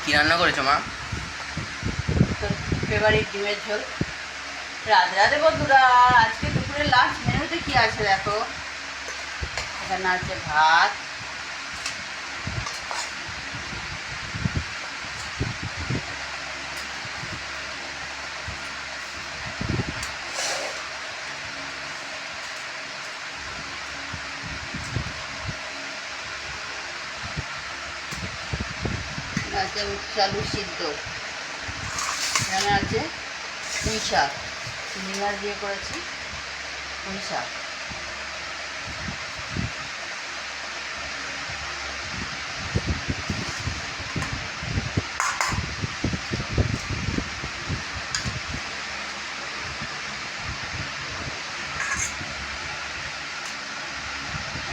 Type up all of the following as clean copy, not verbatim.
কি রান্না করেছো মা? তোর ফেভারিট ডিমের ঝোল। রাধে রাধে বন্ধুরা, আজকে দুপুরের লাঞ্চ মেনুতে কি আছে দেখো। এখানে আছে ভাত, আছে উচ্ছে আলু সিদ্ধ, এখানে আছে পুঁই শাক, চিংড়ি মাছ দিয়ে করেছি পুঁই শাক।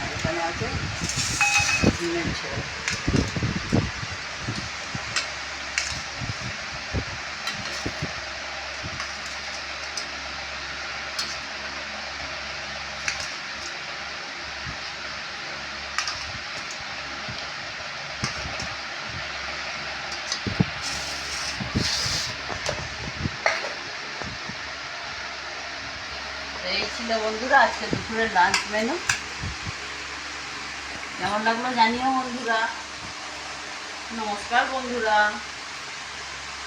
আর এখানে আছে ডিমের ঝোল। এই ছিল বন্ধুরা আজকে দুপুরের লাঞ্চ মেনু। কেমন লাগলো জানিও বন্ধুরা। নমস্কার বন্ধুরা।